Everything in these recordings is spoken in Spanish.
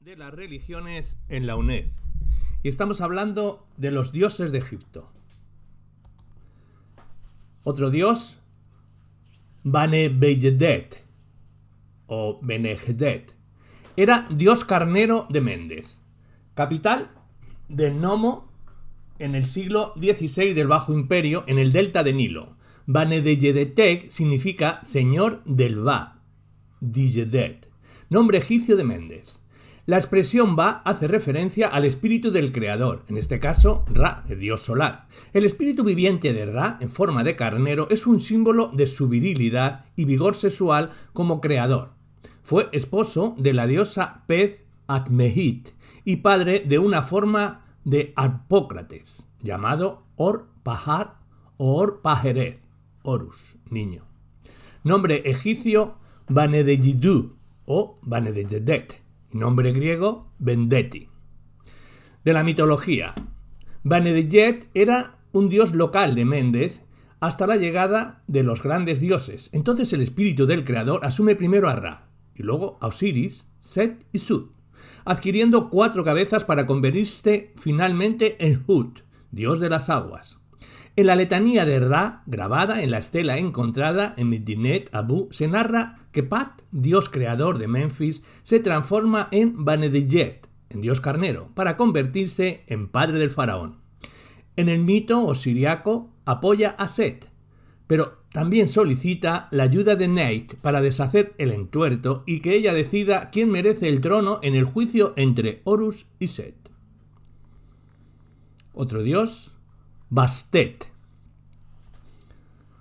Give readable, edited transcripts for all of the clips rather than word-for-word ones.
De las religiones en la UNED. Y estamos hablando de los dioses de Egipto. Otro dios, Bane-Beyedet o Benehedet, era dios carnero de Mendes, capital del Nomo en el siglo XVI del Bajo Imperio en el delta de Nilo. Bane-Beyedet significa señor del Ba, Diyedet, nombre egipcio de Mendes. La expresión Ba hace referencia al espíritu del creador, en este caso Ra, el dios solar. El espíritu viviente de Ra, en forma de carnero, es un símbolo de su virilidad y vigor sexual como creador. Fue esposo de la diosa Pez Atmehit y padre de una forma de Harpócrates, llamado Or-Pahar o Or-Paheret, Horus, niño. Nombre egipcio Bane-Dejidu o Bane-Dejedet. Nombre griego, Vendeti. De la mitología, Bane-Dejet era un dios local de Mendes hasta la llegada de los grandes dioses. Entonces el espíritu del creador asume primero a Ra, y luego a Osiris, Set y Sut, adquiriendo 4 cabezas para convertirse finalmente en Hut, dios de las aguas. En la letanía de Ra, grabada en la estela encontrada en Medinet Abu, se narra que Pat, dios creador de Memphis, se transforma en Bane-Dejet, en dios carnero, para convertirse en padre del faraón. En el mito osiriaco apoya a Set, pero también solicita la ayuda de Neit para deshacer el entuerto y que ella decida quién merece el trono en el juicio entre Horus y Set. Otro dios, Bastet.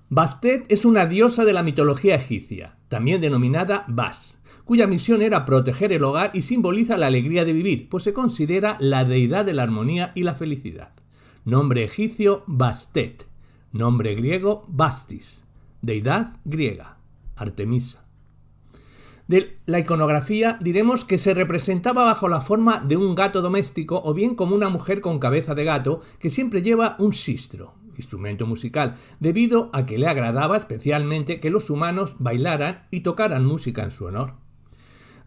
Bastet es una diosa de la mitología egipcia, también denominada Bas, cuya misión era proteger el hogar y simboliza la alegría de vivir, pues se considera la deidad de la armonía y la felicidad. Nombre egipcio Bastet, nombre griego Bastis, deidad griega, Artemisa. De la iconografía diremos que se representaba bajo la forma de un gato doméstico o bien como una mujer con cabeza de gato que siempre lleva un sistro, instrumento musical, debido a que le agradaba especialmente que los humanos bailaran y tocaran música en su honor.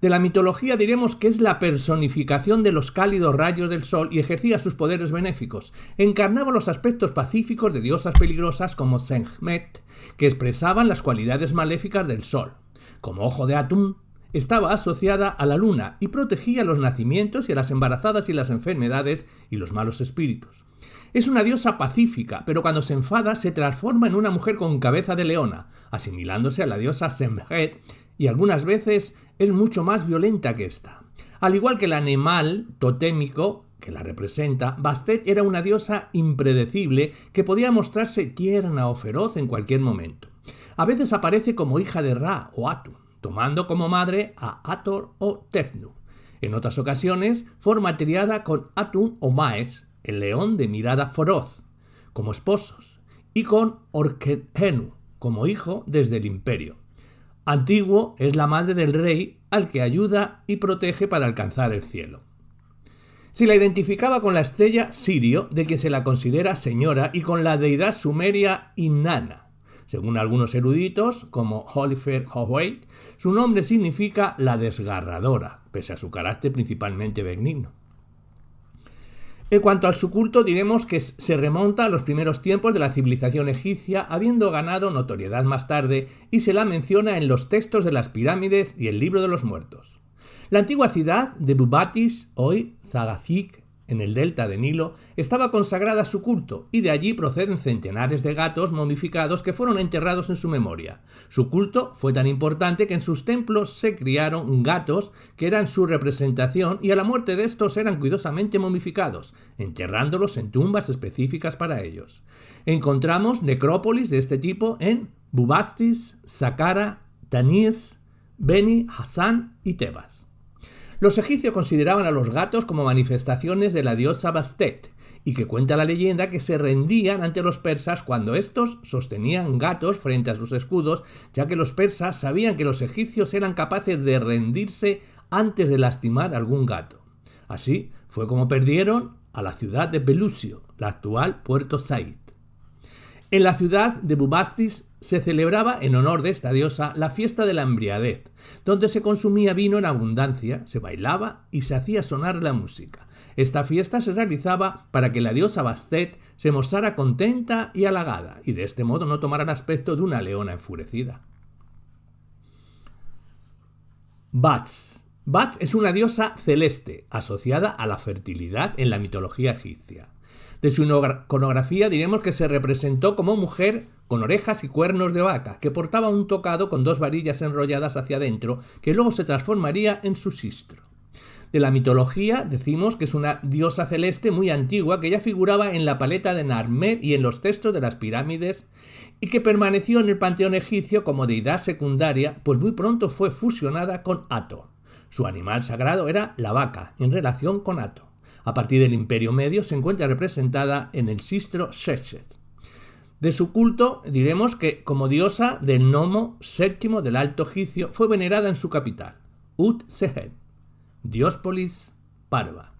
De la mitología diremos que es la personificación de los cálidos rayos del sol y ejercía sus poderes benéficos. Encarnaba los aspectos pacíficos de diosas peligrosas como Sekhmet, que expresaban las cualidades maléficas del sol. Como ojo de Atún, estaba asociada a la luna y protegía los nacimientos y a las embarazadas y las enfermedades y los malos espíritus. Es una diosa pacífica, pero cuando se enfada se transforma en una mujer con cabeza de leona, asimilándose a la diosa Semhet, y algunas veces es mucho más violenta que esta. Al igual que el animal totémico que la representa, Bastet era una diosa impredecible que podía mostrarse tierna o feroz en cualquier momento. A veces aparece como hija de Ra o Atun, tomando como madre a Hathor o Tefnu. En otras ocasiones forma triada con Atun o Maes, el león de mirada feroz, como esposos, y con Orkhenu, como hijo desde el imperio. Antiguo es la madre del rey al que ayuda y protege para alcanzar el cielo. Se la identificaba con la estrella Sirio, de quien se la considera señora, y con la deidad sumeria Inanna. Según algunos eruditos, como Oliver Howard, su nombre significa la desgarradora, pese a su carácter principalmente benigno. En cuanto a su culto, diremos que se remonta a los primeros tiempos de la civilización egipcia, habiendo ganado notoriedad más tarde, y se la menciona en los textos de las pirámides y el libro de los muertos. La antigua ciudad de Bubatis, hoy Zagazig, en el delta de Nilo, estaba consagrada a su culto, y de allí proceden centenares de gatos momificados que fueron enterrados en su memoria. Su culto fue tan importante que en sus templos se criaron gatos que eran su representación, y a la muerte de estos eran cuidadosamente momificados, enterrándolos en tumbas específicas para ellos. Encontramos necrópolis de este tipo en Bubastis, Saqqara, Tanis, Beni Hasan y Tebas. Los egipcios consideraban a los gatos como manifestaciones de la diosa Bastet, y que cuenta la leyenda que se rendían ante los persas cuando estos sostenían gatos frente a sus escudos, ya que los persas sabían que los egipcios eran capaces de rendirse antes de lastimar a algún gato. Así fue como perdieron a la ciudad de Pelusio, la actual Puerto Said. En la ciudad de Bubastis se celebraba en honor de esta diosa la fiesta de la embriaguez, donde se consumía vino en abundancia, se bailaba y se hacía sonar la música. Esta fiesta se realizaba para que la diosa Bastet se mostrara contenta y halagada, y de este modo no tomara el aspecto de una leona enfurecida. Bats. Bats es una diosa celeste, asociada a la fertilidad en la mitología egipcia. De su iconografía diremos que se representó como mujer con orejas y cuernos de vaca, que portaba un tocado con 2 varillas enrolladas hacia adentro, que luego se transformaría en su sistro. De la mitología decimos que es una diosa celeste muy antigua que ya figuraba en la paleta de Narmer y en los textos de las pirámides y que permaneció en el panteón egipcio como deidad secundaria, pues muy pronto fue fusionada con Hathor. Su animal sagrado era la vaca, en relación con Hathor. A partir del Imperio Medio se encuentra representada en el sistro Sextet. De su culto diremos que como diosa del Nomo VII del Alto Egipcio fue venerada en su capital, Ut-Sehet, Diospolis Parva.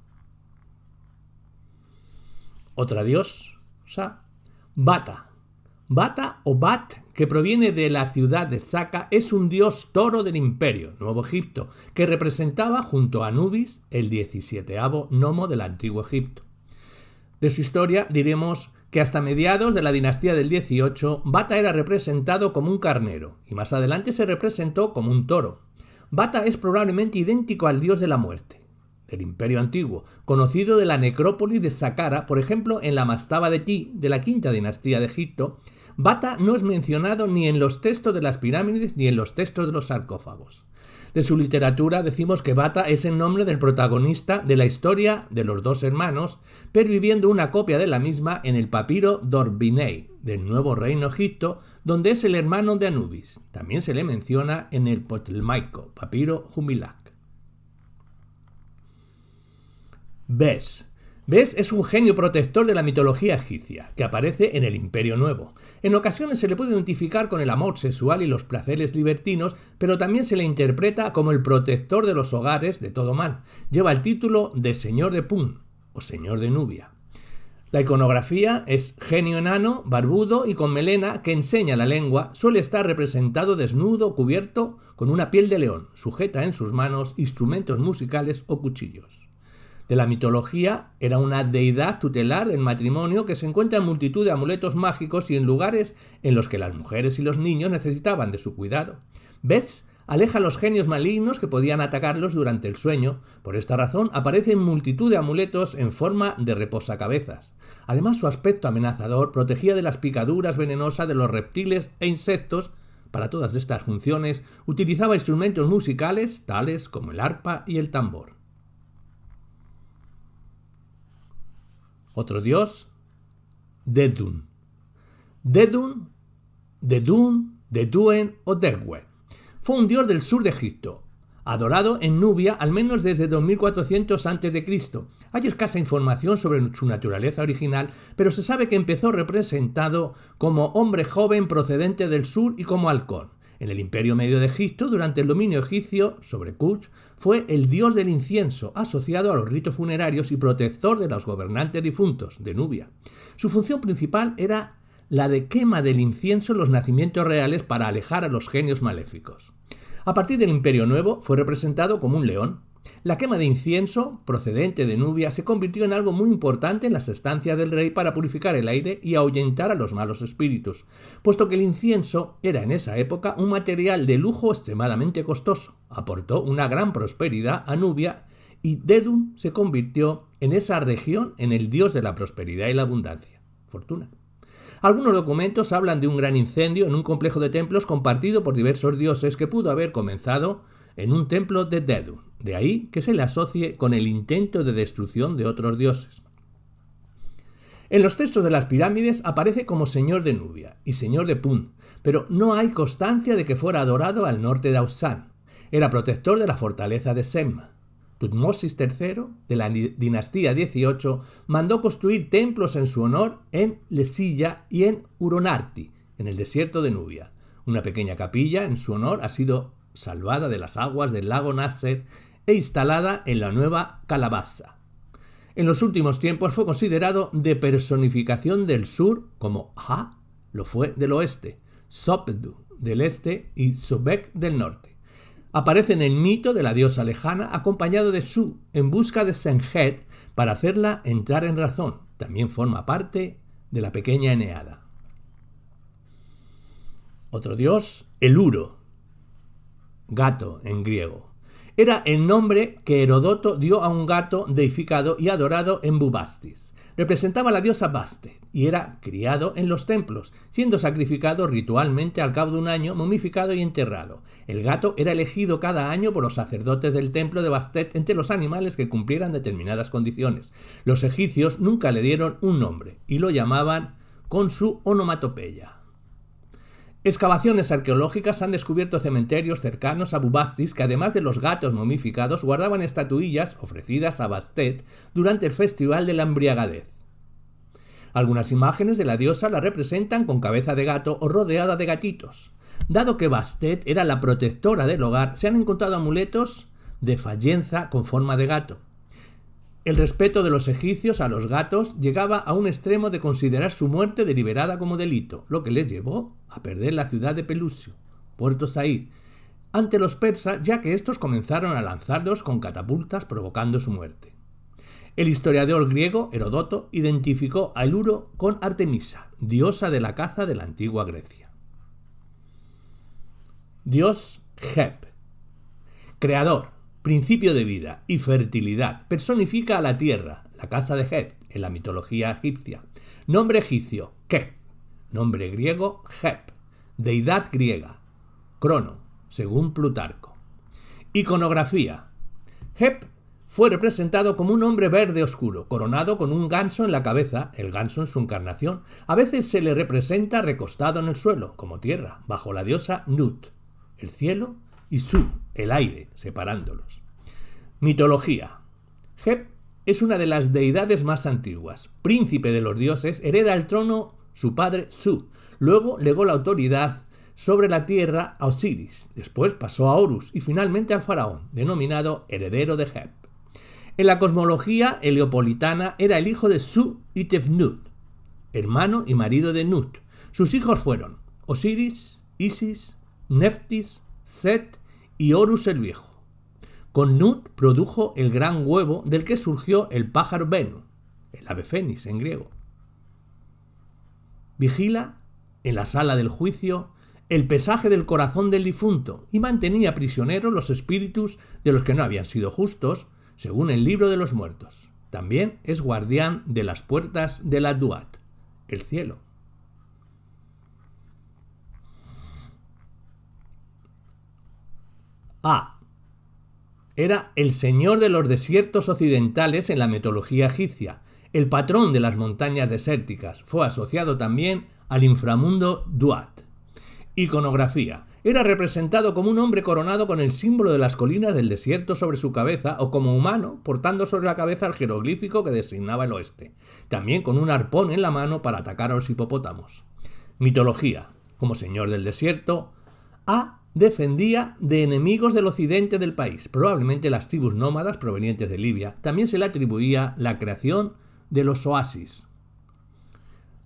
Otra diosa, Bata. Bata o Bat, que proviene de la ciudad de Saka, es un dios toro del imperio, Nuevo Egipto, que representaba junto a Anubis el 17º nomo del Antiguo Egipto. De su historia diremos que hasta mediados de la dinastía del 18, Bata era representado como un carnero y más adelante se representó como un toro. Bata es probablemente idéntico al dios de la muerte del Imperio Antiguo, conocido de la necrópolis de Saqqara, por ejemplo en la mastaba de Ti de la quinta dinastía de Egipto. Bata no es mencionado ni en los textos de las pirámides ni en los textos de los sarcófagos. De su literatura decimos que Bata es el nombre del protagonista de la historia de los 2 hermanos, perviviendo una copia de la misma en el papiro Dor-Binei del Nuevo Reino Egipto, donde es el hermano de Anubis. También se le menciona en el Ptolemaico, papiro Humilac. Bes. Bes es un genio protector de la mitología egipcia, que aparece en el Imperio Nuevo. En ocasiones se le puede identificar con el amor sexual y los placeres libertinos, pero también se le interpreta como el protector de los hogares de todo mal. Lleva el título de Señor de Pun, o Señor de Nubia. La iconografía es genio enano, barbudo y con melena que enseña la lengua. Suele estar representado desnudo, cubierto con una piel de león, sujeta en sus manos instrumentos musicales o cuchillos. De la mitología, era una deidad tutelar del matrimonio que se encuentra en multitud de amuletos mágicos y en lugares en los que las mujeres y los niños necesitaban de su cuidado. Bes aleja a los genios malignos que podían atacarlos durante el sueño. Por esta razón aparece en multitud de amuletos en forma de reposacabezas. Además, su aspecto amenazador protegía de las picaduras venenosas de los reptiles e insectos. Para todas estas funciones utilizaba instrumentos musicales tales como el arpa y el tambor. Otro dios, Dedun. Dedun, Deduen o Degwe. Fue un dios del sur de Egipto, adorado en Nubia al menos desde 2400 a.C. Hay escasa información sobre su naturaleza original, pero se sabe que empezó representado como hombre joven procedente del sur y como halcón. En el Imperio Medio de Egipto, durante el dominio egipcio sobre Kush, fue el dios del incienso, asociado a los ritos funerarios y protector de los gobernantes difuntos de Nubia. Su función principal era la de quema del incienso en los nacimientos reales para alejar a los genios maléficos. A partir del Imperio Nuevo fue representado como un león. La quema de incienso, procedente de Nubia, se convirtió en algo muy importante en las estancias del rey para purificar el aire y ahuyentar a los malos espíritus, puesto que el incienso era en esa época un material de lujo extremadamente costoso. Aportó una gran prosperidad a Nubia y Dedun se convirtió en esa región en el dios de la prosperidad y la abundancia. Fortuna. Algunos documentos hablan de un gran incendio en un complejo de templos compartido por diversos dioses que pudo haber comenzado en un templo de Dedun. De ahí que se le asocie con el intento de destrucción de otros dioses. En los textos de las pirámides aparece como señor de Nubia y señor de Pun, pero no hay constancia de que fuera adorado al norte de Ausán. Era protector de la fortaleza de Sem. Tutmosis III, de la dinastía 18, mandó construir templos en su honor en Lesilla y en Uronarti, en el desierto de Nubia. Una pequeña capilla en su honor ha sido salvada de las aguas del lago Nasser e instalada en la nueva Calabaza. En los últimos tiempos fue considerado de personificación del sur como Ha lo fue del oeste. Sopdu del este y Sobek del norte. Aparece en el mito de la diosa lejana acompañado de Su en busca de Senjet para hacerla entrar en razón. También forma parte de la pequeña Eneada. Otro dios, el Uro, gato en griego. Era el nombre que Heródoto dio a un gato deificado y adorado en Bubastis. Representaba a la diosa Bastet y era criado en los templos, siendo sacrificado ritualmente al cabo de un año, momificado y enterrado. El gato era elegido cada año por los sacerdotes del templo de Bastet entre los animales que cumplieran determinadas condiciones. Los egipcios nunca le dieron un nombre y lo llamaban con su onomatopeya. Excavaciones arqueológicas han descubierto cementerios cercanos a Bubastis que, además de los gatos momificados, guardaban estatuillas ofrecidas a Bastet durante el festival de la embriagadez. Algunas imágenes de la diosa la representan con cabeza de gato o rodeada de gatitos. Dado que Bastet era la protectora del hogar, se han encontrado amuletos de fallenza con forma de gato. El respeto de los egipcios a los gatos llegaba a un extremo de considerar su muerte deliberada como delito, lo que les llevó a perder la ciudad de Pelusio, Puerto Said, ante los persas, ya que estos comenzaron a lanzarlos con catapultas provocando su muerte. El historiador griego Heródoto identificó a Eluro con Artemisa, diosa de la caza de la antigua Grecia. Dios Geb, creador, principio de vida y fertilidad, personifica a la tierra, la casa de Geb, en la mitología egipcia. Nombre egipcio, Kef. Nombre griego, Geb. Deidad griega, Crono, según Plutarco. Iconografía. Geb fue representado como un hombre verde oscuro, coronado con un ganso en la cabeza, el ganso en su encarnación. A veces se le representa recostado en el suelo, como tierra, bajo la diosa Nut, el cielo, y Su, el aire, separándolos. Mitología. Geb es una de las deidades más antiguas. Príncipe de los dioses, hereda el trono su padre Su. Luego legó la autoridad sobre la tierra a Osiris. Después pasó a Horus y finalmente al faraón, denominado heredero de Geb. En la cosmología heliopolitana era el hijo de Su y Tefnut, hermano y marido de Nut. Sus hijos fueron Osiris, Isis, Neftis, Set y Horus el Viejo. Con Nut produjo el gran huevo del que surgió el pájaro Venu, el ave fénix en griego. Vigila, en la sala del juicio, el pesaje del corazón del difunto y mantenía prisioneros los espíritus de los que no habían sido justos, según el libro de los muertos. También es guardián de las puertas de la Duat, el cielo. Era el señor de los desiertos occidentales en la mitología egipcia, el patrón de las montañas desérticas. Fue asociado también al inframundo Duat. Iconografía. Era representado como un hombre coronado con el símbolo de las colinas del desierto sobre su cabeza o como humano portando sobre la cabeza el jeroglífico que designaba el oeste, también con un arpón en la mano para atacar a los hipopótamos. Mitología. Como señor del desierto, defendía de enemigos del occidente del país, probablemente las tribus nómadas provenientes de Libia. También se le atribuía la creación de los oasis.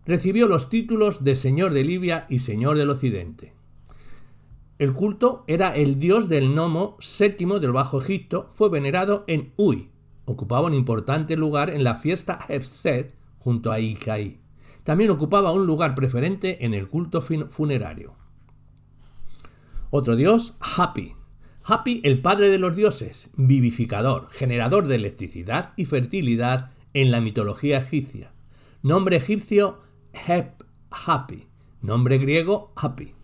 Recibió los títulos de señor de Libia y señor del occidente. El culto era el dios del gnomo séptimo del Bajo Egipto. Fue venerado en Uy. Ocupaba un importante lugar en la fiesta Hebset junto a Ikai. También ocupaba un lugar preferente en el culto funerario. Otro dios, Hapi. Hapi, el padre de los dioses, vivificador, generador de electricidad y fertilidad en la mitología egipcia. Nombre egipcio, Hapi. Nombre griego, Hapi.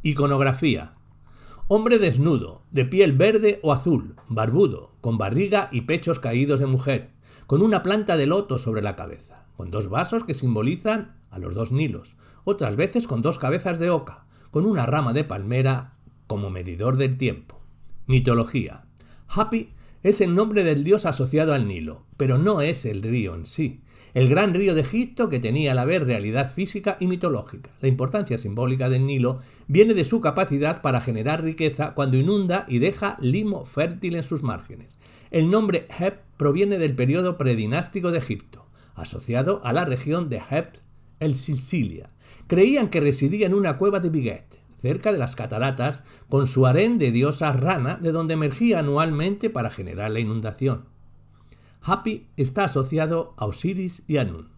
Iconografía. Hombre desnudo, de piel verde o azul, barbudo, con barriga y pechos caídos de mujer, con una planta de loto sobre la cabeza, con dos vasos que simbolizan a los dos Nilos, otras veces con dos cabezas de oca, con una rama de palmera como medidor del tiempo. Mitología. Hapi es el nombre del dios asociado al Nilo, pero no es el río en sí. El gran río de Egipto que tenía a la vez realidad física y mitológica. La importancia simbólica del Nilo viene de su capacidad para generar riqueza cuando inunda y deja limo fértil en sus márgenes. El nombre Heb proviene del periodo predinástico de Egipto, asociado a la región de Heb el Sicilia, Creían que residía en una cueva de Biguet, cerca de las cataratas, con su harén de diosa Rana, de donde emergía anualmente para generar la inundación. Hapi está asociado a Osiris y Anún.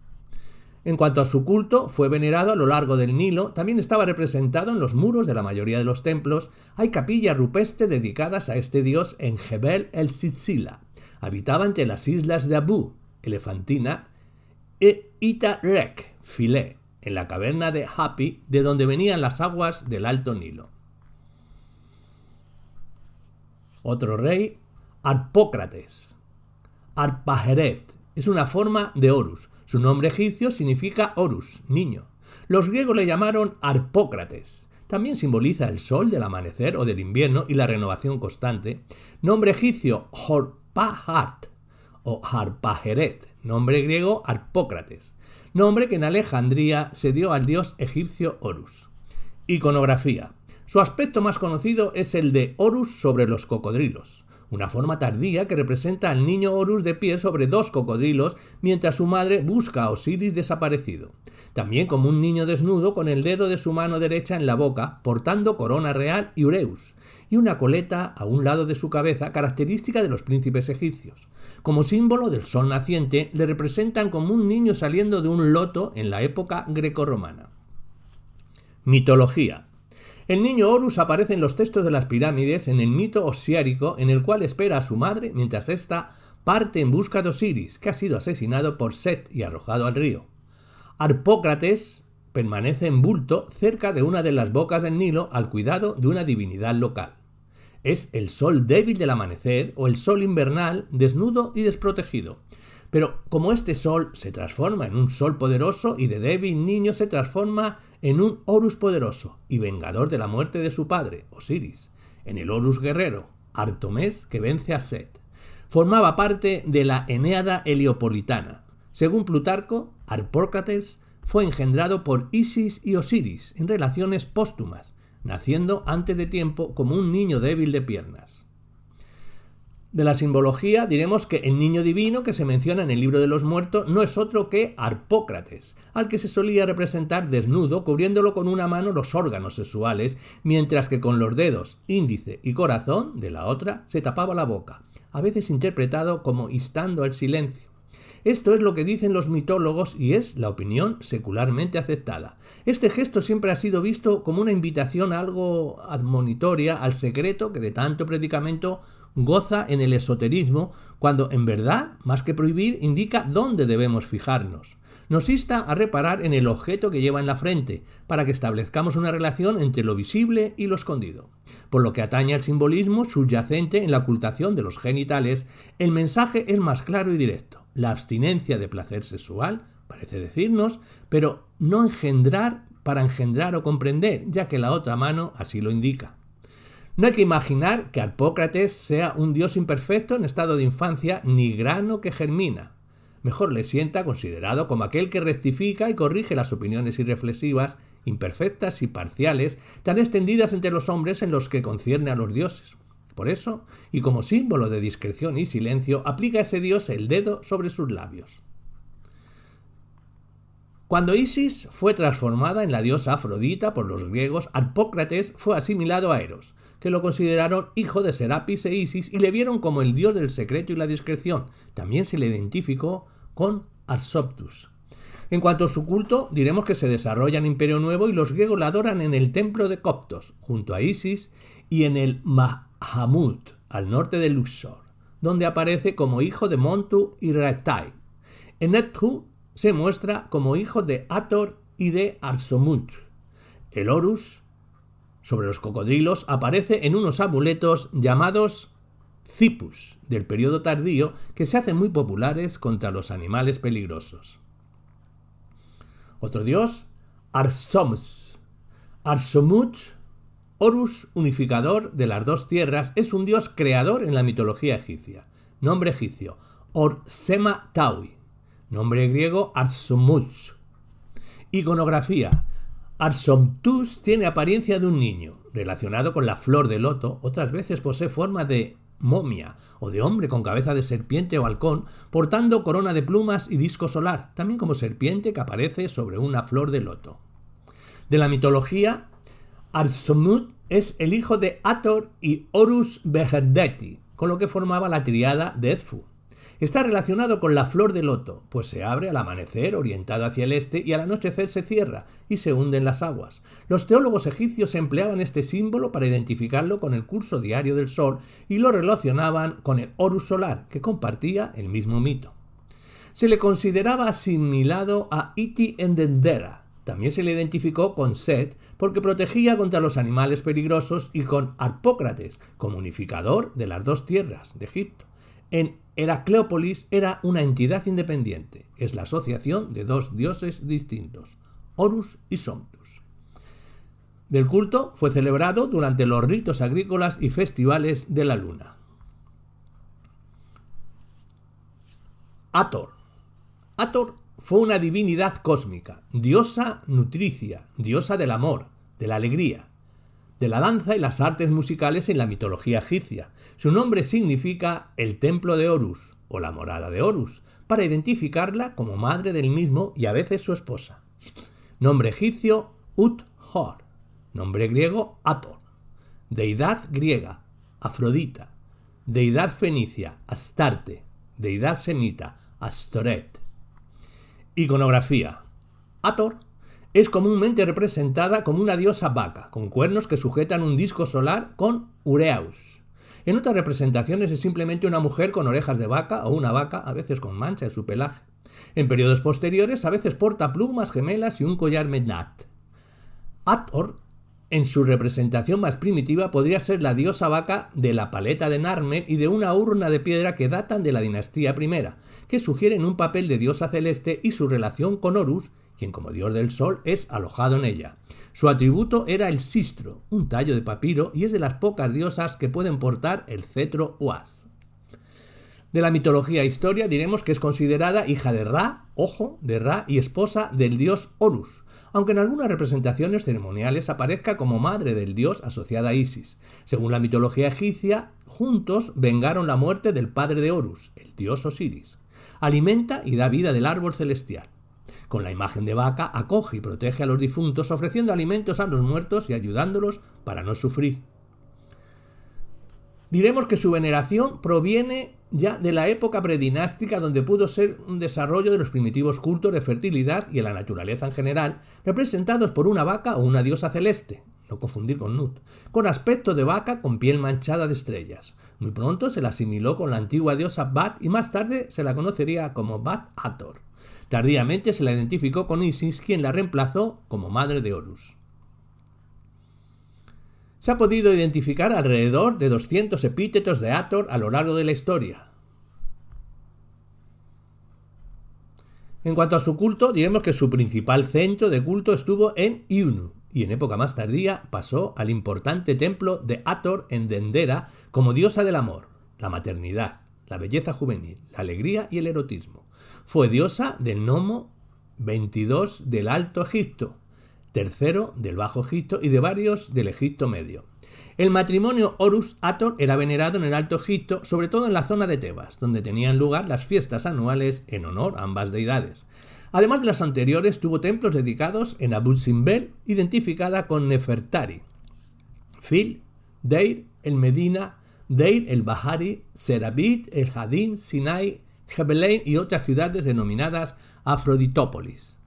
En cuanto a su culto, fue venerado a lo largo del Nilo, también estaba representado en los muros de la mayoría de los templos. Hay capillas rupestres dedicadas a este dios en Jebel el-Sitsila. Habitaba entre las islas de Abu, Elefantina, e Ita-Rek, Filé, en la caverna de Hapi, de donde venían las aguas del Alto Nilo. Otro rey, Harpócrates. Arpajeret es una forma de Horus. Su nombre egipcio significa Horus, niño. Los griegos le llamaron Harpócrates. También simboliza el sol del amanecer o del invierno y la renovación constante. Nombre egipcio Horpahart o Harpajeret. Nombre griego Harpócrates. Nombre que en Alejandría se dio al dios egipcio Horus. Iconografía. Su aspecto más conocido es el de Horus sobre los cocodrilos, una forma tardía que representa al niño Horus de pie sobre dos cocodrilos mientras su madre busca a Osiris desaparecido. También como un niño desnudo con el dedo de su mano derecha en la boca, portando corona real y ureus, y una coleta a un lado de su cabeza, característica de los príncipes egipcios. Como símbolo del sol naciente, le representan como un niño saliendo de un loto en la época grecorromana. Mitología. El niño Horus aparece en los textos de las pirámides en el mito osiárico, en el cual espera a su madre mientras ésta parte en busca de Osiris, que ha sido asesinado por Set y arrojado al río. Harpócrates permanece en bulto cerca de una de las bocas del Nilo al cuidado de una divinidad local. Es el sol débil del amanecer o el sol invernal desnudo y desprotegido. Pero como este sol se transforma en un sol poderoso y de débil niño se transforma en un Horus poderoso y vengador de la muerte de su padre, Osiris, en el Horus guerrero, Artomés, que vence a Set. Formaba parte de la Eneada heliopolitana. Según Plutarco, Harpócrates fue engendrado por Isis y Osiris en relaciones póstumas, naciendo antes de tiempo como un niño débil de piernas. De la simbología diremos que el niño divino que se menciona en el libro de los muertos no es otro que Harpócrates, al que se solía representar desnudo cubriéndolo con una mano los órganos sexuales, mientras que con los dedos índice y corazón de la otra se tapaba la boca, a veces interpretado como instando al silencio. Esto es lo que dicen los mitólogos y es la opinión secularmente aceptada. Este gesto siempre ha sido visto como una invitación algo admonitoria al secreto que de tanto predicamento goza en el esoterismo, cuando en verdad, más que prohibir, indica dónde debemos fijarnos. Nos insta a reparar en el objeto que lleva en la frente, para que establezcamos una relación entre lo visible y lo escondido. Por lo que atañe al simbolismo subyacente en la ocultación de los genitales, el mensaje es más claro y directo. La abstinencia de placer sexual, parece decirnos, pero no engendrar para engendrar o comprender, ya que la otra mano así lo indica. No hay que imaginar que Harpócrates sea un dios imperfecto en estado de infancia ni grano que germina. Mejor le sienta considerado como aquel que rectifica y corrige las opiniones irreflexivas, imperfectas y parciales, tan extendidas entre los hombres en los que concierne a los dioses. Por eso, y como símbolo de discreción y silencio, aplica a ese dios el dedo sobre sus labios. Cuando Isis fue transformada en la diosa Afrodita por los griegos, Harpócrates fue asimilado a Eros, que lo consideraron hijo de Serapis e Isis y le vieron como el dios del secreto y la discreción. También se le identificó con Asoptus. En cuanto a su culto, diremos que se desarrolla en Imperio Nuevo y los griegos la adoran en el templo de Coptos, junto a Isis, y en el Mahamut, al norte de Luxor, donde aparece como hijo de Montu y Raetai. En Nethu se muestra como hijo de Hathor y de Arsomut. El Horus sobre los cocodrilos aparece en unos amuletos llamados Cipus, del periodo tardío, que se hacen muy populares contra los animales peligrosos. Otro dios, Arsomus. Arsomut, Horus unificador de las dos tierras, es un dios creador en la mitología egipcia. Nombre egipcio, Orsema Taui. Nombre griego, Arsomut. Iconografía. Arsomtus tiene apariencia de un niño, relacionado con la flor de loto, otras veces posee forma de momia o de hombre con cabeza de serpiente o halcón, portando corona de plumas y disco solar, también como serpiente que aparece sobre una flor de loto. De la mitología, Arsumut es el hijo de Hathor y Horus Beherdeti, con lo que formaba la tríada de Edfu. Está relacionado con la flor de loto, pues se abre al amanecer orientada hacia el este y al anochecer se cierra y se hunde en las aguas. Los teólogos egipcios empleaban este símbolo para identificarlo con el curso diario del sol y lo relacionaban con el Horus solar, que compartía el mismo mito. Se le consideraba asimilado a Iti-Endendera. También se le identificó con Set porque protegía contra los animales peligrosos y con Harpócrates como unificador de las dos tierras de Egipto. En Heracleópolis era una entidad independiente. Es la asociación de dos dioses distintos, Horus y Somptus. Del culto fue celebrado durante los ritos agrícolas y festivales de la luna. Hathor. Hathor fue una divinidad cósmica, diosa nutricia, diosa del amor, de la alegría, de la danza y las artes musicales en la mitología egipcia. Su nombre significa el templo de Horus o la morada de Horus, para identificarla como madre del mismo y a veces su esposa. Nombre egipcio Ut-Hor, nombre griego Hathor, deidad griega Afrodita, deidad fenicia Astarte, deidad semita Astoret. Iconografía. Hathor es comúnmente representada como una diosa vaca, con cuernos que sujetan un disco solar con ureus. En otras representaciones es simplemente una mujer con orejas de vaca o una vaca, a veces con mancha en su pelaje. En periodos posteriores a veces porta plumas gemelas y un collar mednat. Hathor, en su representación más primitiva, podría ser la diosa vaca de la paleta de Narmer y de una urna de piedra que datan de la dinastía I, que sugieren un papel de diosa celeste y su relación con Horus, quien como dios del sol es alojado en ella. Su atributo era el sistro, un tallo de papiro, y es de las pocas diosas que pueden portar el cetro Uas. De la mitología e historia diremos que es considerada hija de Ra, ojo de Ra, y esposa del dios Horus, aunque en algunas representaciones ceremoniales aparezca como madre del dios asociada a Isis. Según la mitología egipcia, juntos vengaron la muerte del padre de Horus, el dios Osiris. Alimenta y da vida del árbol celestial. Con la imagen de vaca acoge y protege a los difuntos, ofreciendo alimentos a los muertos y ayudándolos para no sufrir. Diremos que su veneración proviene ya de la época predinástica, donde pudo ser un desarrollo de los primitivos cultos de fertilidad y de la naturaleza en general, representados por una vaca o una diosa celeste, no confundir con Nut, con aspecto de vaca con piel manchada de estrellas. Muy pronto se la asimiló con la antigua diosa Bat y más tarde se la conocería como Bat Hathor. Tardíamente se la identificó con Isis, quien la reemplazó como madre de Horus. Se ha podido identificar alrededor de 200 epítetos de Hathor a lo largo de la historia. En cuanto a su culto, diremos que su principal centro de culto estuvo en Iunu, y en época más tardía pasó al importante templo de Hathor en Dendera como diosa del amor, la maternidad, la belleza juvenil, la alegría y el erotismo. Fue diosa del Nomo 22 del Alto Egipto, tercero del Bajo Egipto y de varios del Egipto Medio. El matrimonio Horus-Hathor era venerado en el Alto Egipto, sobre todo en la zona de Tebas, donde tenían lugar las fiestas anuales en honor a ambas deidades. Además de las anteriores, tuvo templos dedicados en Abu Simbel, identificada con Nefertari, Fil, Deir el Medina, Deir el Bahari, Serabit, el Hadin, Sinai, Jebelein y otras ciudades denominadas Afroditópolis.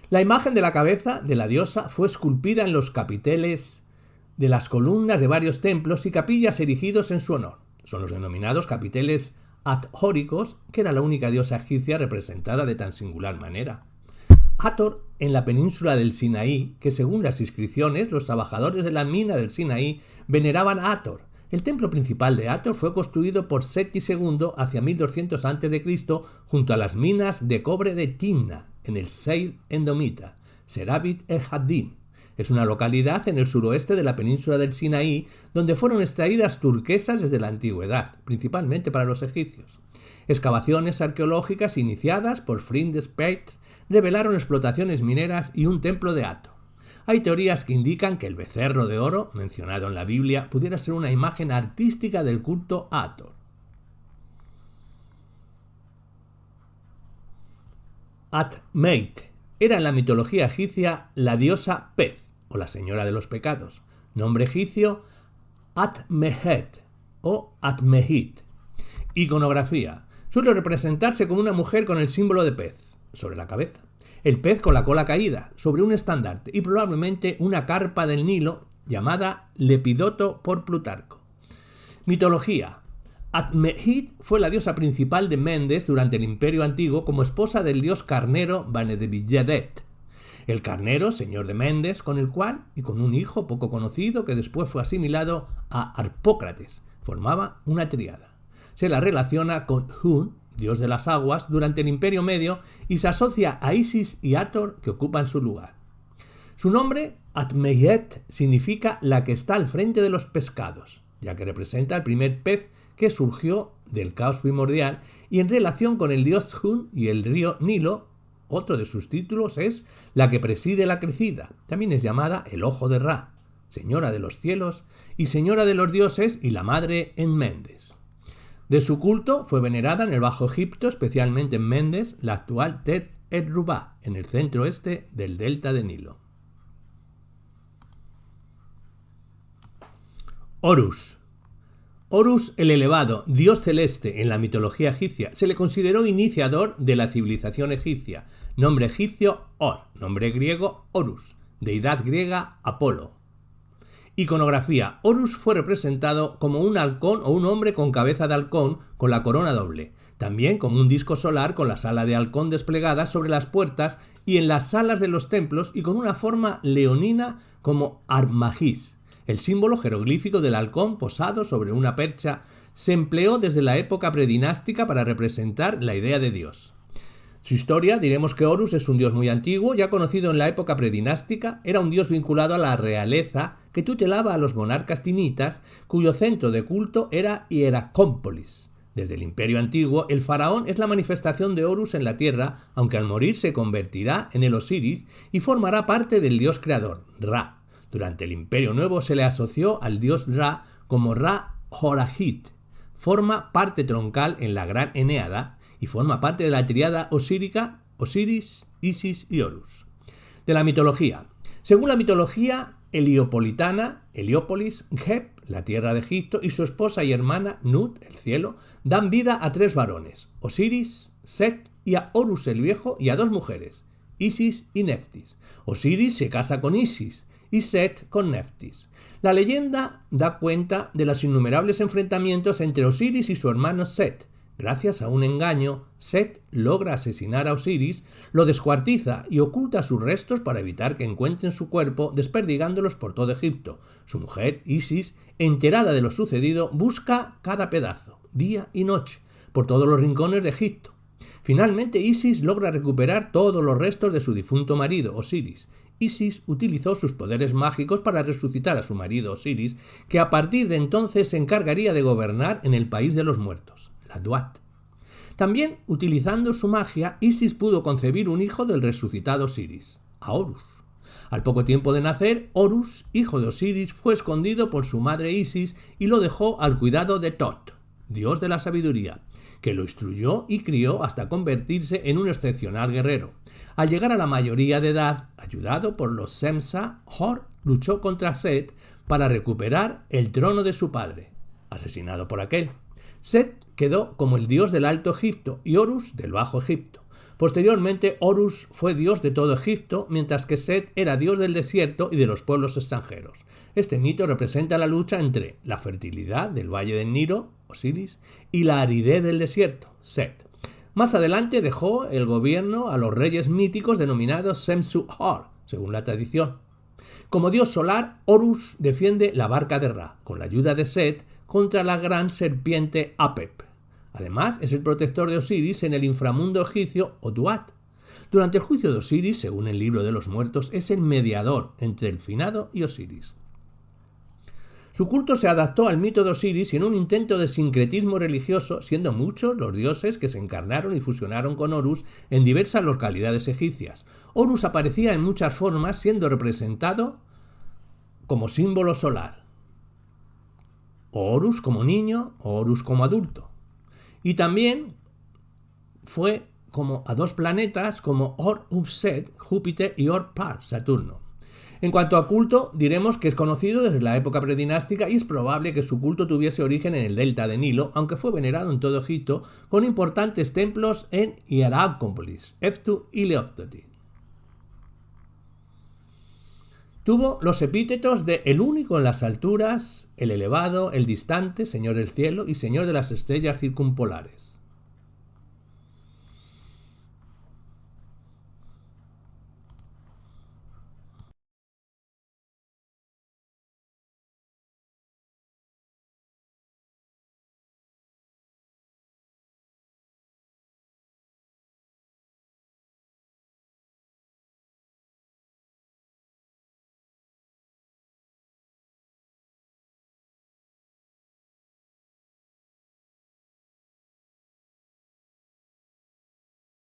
La imagen de la cabeza de la diosa fue esculpida en los capiteles de las columnas de varios templos y capillas erigidos en su honor. Son los denominados capiteles athóricos, que era la única diosa egipcia representada de tan singular manera. Hathor, en la península del Sinaí, que según las inscripciones los trabajadores de la mina del Sinaí veneraban a Hathor. El templo principal de Hathor fue construido por Seti II hacia 1200 a.C. junto a las minas de cobre de Timna, en el Seir Endomita, Serabit el Haddin. Es una localidad en el suroeste de la península del Sinaí, donde fueron extraídas turquesas desde la antigüedad, principalmente para los egipcios. Excavaciones arqueológicas iniciadas por Frin de Speyt revelaron explotaciones mineras y un templo de Hathor. Hay teorías que indican que el becerro de oro, mencionado en la Biblia, pudiera ser una imagen artística del culto a Hathor. Atmeit era en la mitología egipcia la diosa Pez, o la señora de los pecados, nombre egipcio Atmehet o Atmehit. Iconografía. Suele representarse como una mujer con el símbolo de pez sobre la cabeza, el pez con la cola caída sobre un estandarte y probablemente una carpa del Nilo llamada Lepidoto por Plutarco. Mitología. Atmehit fue la diosa principal de Mendes durante el Imperio Antiguo como esposa del dios carnero Bane-Debiyedet. El carnero, señor de Mendes, con el cual, y con un hijo poco conocido que después fue asimilado a Harpócrates, formaba una tríada. Se la relaciona con Hun, dios de las aguas, durante el Imperio Medio y se asocia a Isis y Hathor que ocupan su lugar. Su nombre, Atmeyet, significa la que está al frente de los pescados, ya que representa el primer pez que surgió del caos primordial y en relación con el dios Hun y el río Nilo. Otro de sus títulos es la que preside la crecida. También es llamada el ojo de Ra, señora de los cielos y señora de los dioses y la madre en Mendes. De su culto fue venerada en el Bajo Egipto, especialmente en Mendes, la actual Tet et Rubá, en el centro oeste del delta de Nilo. Horus. Horus el Elevado, dios celeste en la mitología egipcia, se le consideró iniciador de la civilización egipcia. Nombre egipcio Hor, nombre griego Horus, deidad griega Apolo. Iconografía. Horus fue representado como un halcón o un hombre con cabeza de halcón con la corona doble, también como un disco solar con las alas de halcón desplegadas sobre las puertas y en las salas de los templos y con una forma leonina como Armagis. El símbolo jeroglífico del halcón posado sobre una percha se empleó desde la época predinástica para representar la idea de Dios. Su historia, diremos que Horus es un dios muy antiguo, ya conocido en la época predinástica, era un dios vinculado a la realeza que tutelaba a los monarcas tinitas, cuyo centro de culto era Hieracómpolis. Desde el Imperio Antiguo, el faraón es la manifestación de Horus en la tierra, aunque al morir se convertirá en el Osiris y formará parte del dios creador, Ra. Durante el Imperio Nuevo se le asoció al dios Ra como Ra-Horajit. Forma parte troncal en la Gran Eneada y forma parte de la tríada osírica Osiris, Isis y Horus. De la mitología. Según la mitología heliopolitana, Heliópolis, Geb, la tierra de Egipto, y su esposa y hermana Nut, el cielo, dan vida a 3 varones, Osiris, Set y a Horus el Viejo, y a 2 mujeres, Isis y Neftis. Osiris se casa con Isis y Set con Neftis. La leyenda da cuenta de los innumerables enfrentamientos entre Osiris y su hermano Set. Gracias a un engaño, Set logra asesinar a Osiris, lo descuartiza y oculta sus restos para evitar que encuentren su cuerpo, desperdigándolos por todo Egipto. Su mujer, Isis, enterada de lo sucedido, busca cada pedazo, día y noche, por todos los rincones de Egipto. Finalmente, Isis logra recuperar todos los restos de su difunto marido, Osiris. Isis utilizó sus poderes mágicos para resucitar a su marido Osiris, que a partir de entonces se encargaría de gobernar en el país de los muertos, la Duat. También, utilizando su magia, Isis pudo concebir un hijo del resucitado Osiris, a Horus. Al poco tiempo de nacer, Horus, hijo de Osiris, fue escondido por su madre Isis y lo dejó al cuidado de Tot, dios de la sabiduría, que lo instruyó y crió hasta convertirse en un excepcional guerrero. Al llegar a la mayoría de edad, ayudado por los Semsa, Hor luchó contra Set para recuperar el trono de su padre, asesinado por aquel. Set quedó como el dios del Alto Egipto y Horus del Bajo Egipto. Posteriormente, Horus fue dios de todo Egipto, mientras que Set era dios del desierto y de los pueblos extranjeros. Este mito representa la lucha entre la fertilidad del valle del Nilo, Osiris, y la aridez del desierto, Set. Más adelante dejó el gobierno a los reyes míticos denominados Semsu-Hor, según la tradición. Como dios solar, Horus defiende la barca de Ra, con la ayuda de Set, contra la gran serpiente Apep. Además, es el protector de Osiris en el inframundo egipcio o Duat. Durante el juicio de Osiris, según el libro de los muertos, es el mediador entre el finado y Osiris. Su culto se adaptó al mito de Osiris y en un intento de sincretismo religioso, siendo muchos los dioses que se encarnaron y fusionaron con Horus en diversas localidades egipcias. Horus aparecía en muchas formas, siendo representado como símbolo solar, o Horus como niño o Horus como adulto. Y también fue como a dos planetas como Or-Upset, Júpiter, y Or-Pars, Saturno. En cuanto a culto, diremos que es conocido desde la época predinástica y es probable que su culto tuviese origen en el delta de Nilo, aunque fue venerado en todo Egipto, con importantes templos en Hierápolis, Eftu y Leóptoti. Tuvo los epítetos de el único en las alturas, el elevado, el distante, señor del cielo y señor de las estrellas circumpolares.